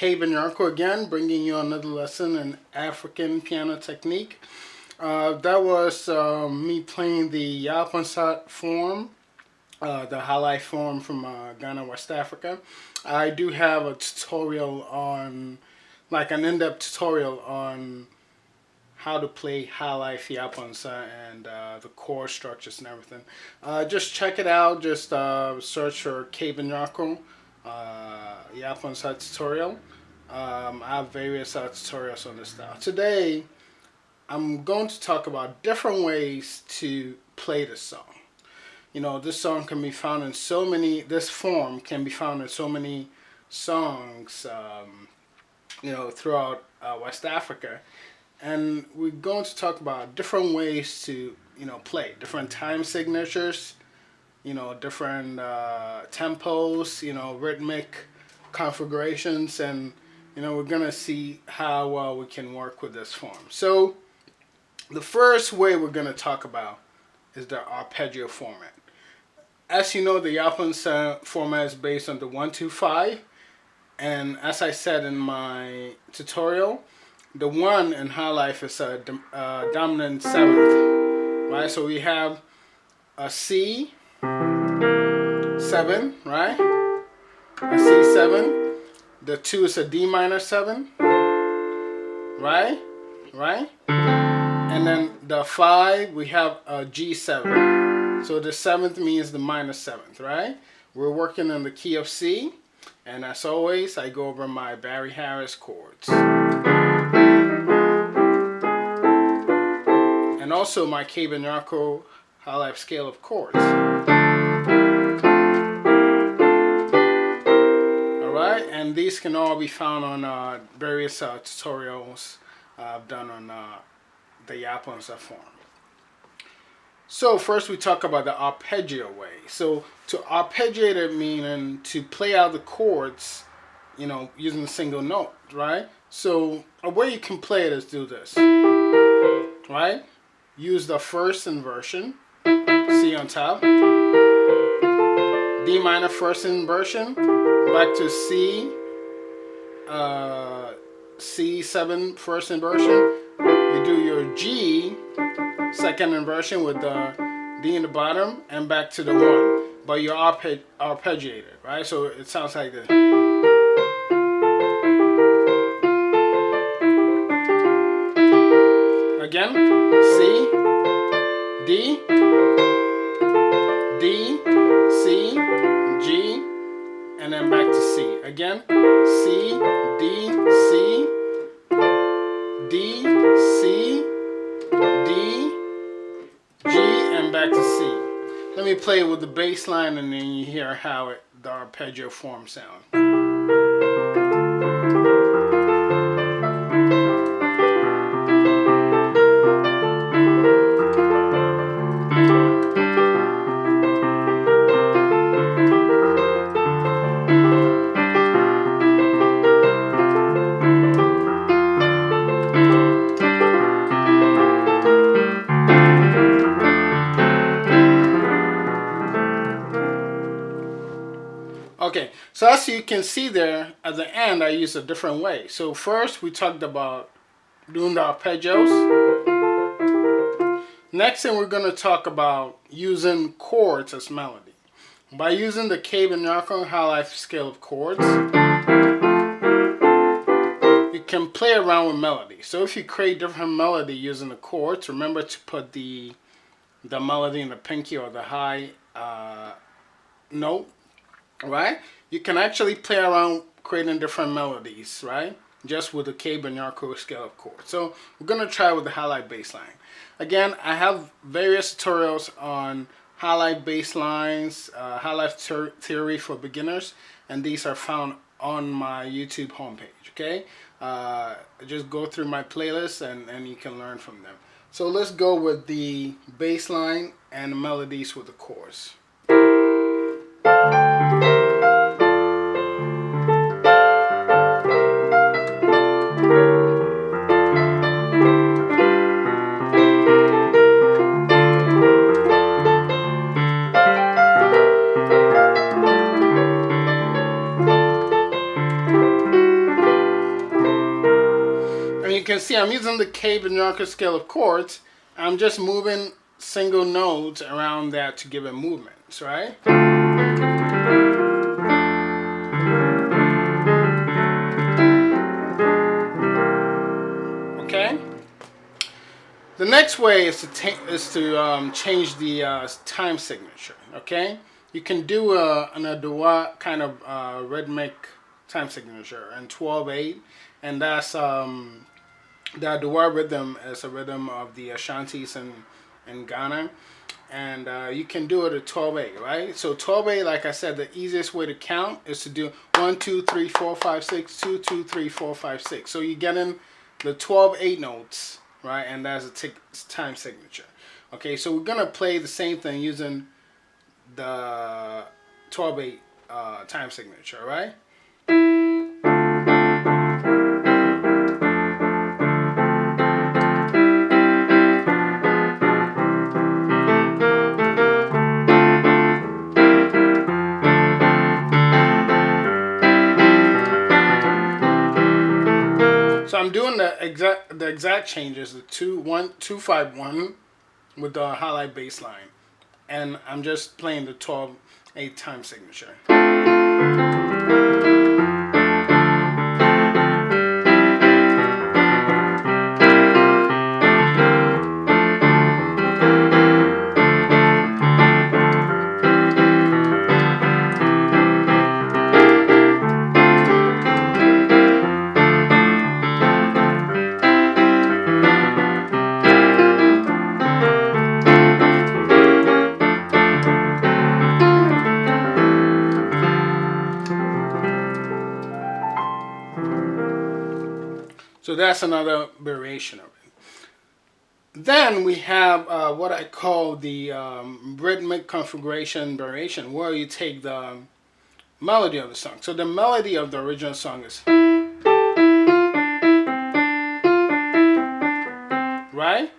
Caven Yarko again, bringing you another lesson in African piano technique. That was me playing the Yaa Amponsah form, the highlight form from Ghana, West Africa. I do have a tutorial on, like an in-depth tutorial on how to play highlight Yaa Amponsah and the chord structures and everything. Just check it out. Just search for Caven Yarko Yaa Amponsah tutorial. I have various tutorials on this style. Today, I'm going to talk about different ways to play this song. You know, this song can be found in so many, this form can be found in so many songs, you know, throughout West Africa. And we're going to talk about different ways to, you know, play, different time signatures, you know, different tempos, you know, rhythmic configurations, and, you know, we're going to see how well we can work with this form. So, the first way we're going to talk about is the arpeggio format. As you know, the Yaa Amponsah format is based on the 1-2-5, and as I said in my tutorial, the 1 in high life is a dominant 7th, right? So we have a C, 7, right? A C7. The 2 is a D minor 7, right? Right? And then the 5, we have a G7. So the 7th means the minor 7th, right? We're working in the key of C. And as always, I go over my Barry Harris chords. And also my Caven Yarko high life scale of chords. Alright, and these can all be found on various tutorials I've done on the Yaa Amponsah form. So first we talk about the arpeggio way. So to arpeggiate it, meaning to play out the chords, you know, using a single note, right? So a way you can play it is do this, right? Use the first inversion, C on top, D minor first inversion, back to C, C7 first inversion. You do your G second inversion with the D in the bottom and back to the 1, but you're arpeggiated, right? So it sounds like this. Again, C, D, D, C, G, and then back to C. Again, C, D, C, D, C, D, G, and back to C. Let me play with the bass line and then you hear how the arpeggio form sounds. Okay, so as you can see there, at the end I use a different way. So first we talked about doing the arpeggios. Next thing we're going to talk about using chords as melody. By using the Caven Yarko high life scale of chords, you can play around with melody. So if you create different melody using the chords, remember to put the melody in the pinky or the high note. Right? You can actually play around creating different melodies, right? Just with the Caven Yarko scale of chords. So we're going to try with the highlight bass line. Again, I have various tutorials on highlight bass lines, highlight theory for beginners, and these are found on my YouTube homepage, okay? Just go through my playlist and you can learn from them. So let's go with the bass line and the melodies with the chords. see, I'm using the K-Banyarka scale of chords. I'm just moving single notes around that to give it movements, right? Okay. The next way is to change the time signature. Okay, you can do an Adowa kind of rhythmic time signature in 12/8, and that's the Adowa rhythm is a rhythm of the Ashantis in Ghana, and you can do it at 12/8, right? So 12/8, like I said, the easiest way to count is to do 1 2 3 4 5 6 2 2 3 4 5 6. So you get in the 12/8 notes, right? And that's a time signature. Okay, so we're gonna play the same thing using the 12/8 time signature, right? So I'm doing the exact changes, the 2 1 2 5 1 with the highlight bass line, and I'm just playing the 12/8 time signature. So that's another variation of it. Then we have what I call the rhythmic configuration variation, where you take the melody of the song. So the melody of the original song is, right?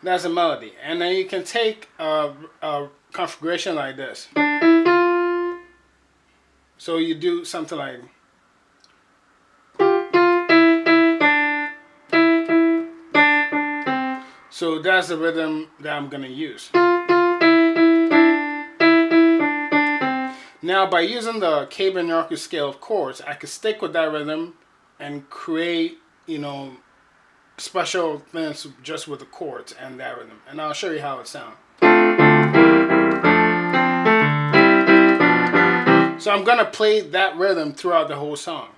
That's a melody. And then you can take a configuration like this. So you do something like, so that's the rhythm that I'm gonna use. Now by using the K-Banyarka scale of chords, I can stick with that rhythm and create, you know, special things just with the chords and that rhythm. And I'll show you how it sounds. So I'm gonna play that rhythm throughout the whole song.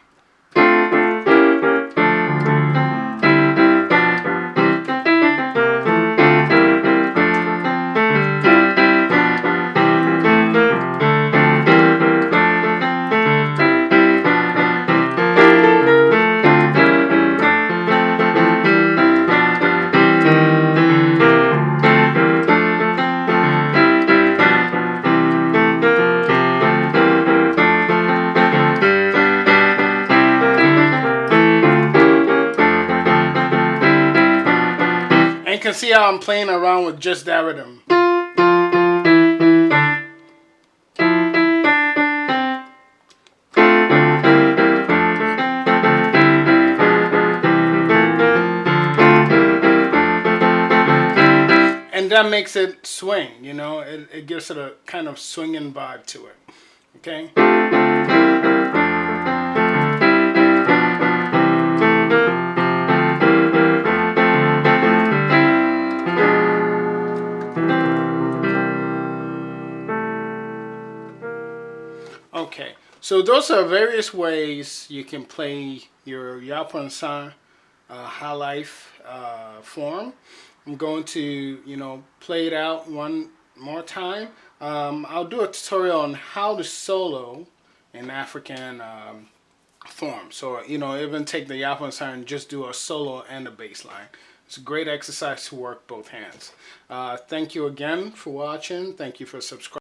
You can see how I'm playing around with just that rhythm. And that makes it swing, you know, it gives it a kind of swinging vibe to it, okay? Okay, so those are various ways you can play your Yaa Amponsah high life form. I'm going to, you know, play it out one more time. I'll do a tutorial on how to solo in African form. So, you know, even take the Yaa Amponsah and just do a solo and a bass line. It's a great exercise to work both hands. Thank you again for watching. Thank you for subscribing.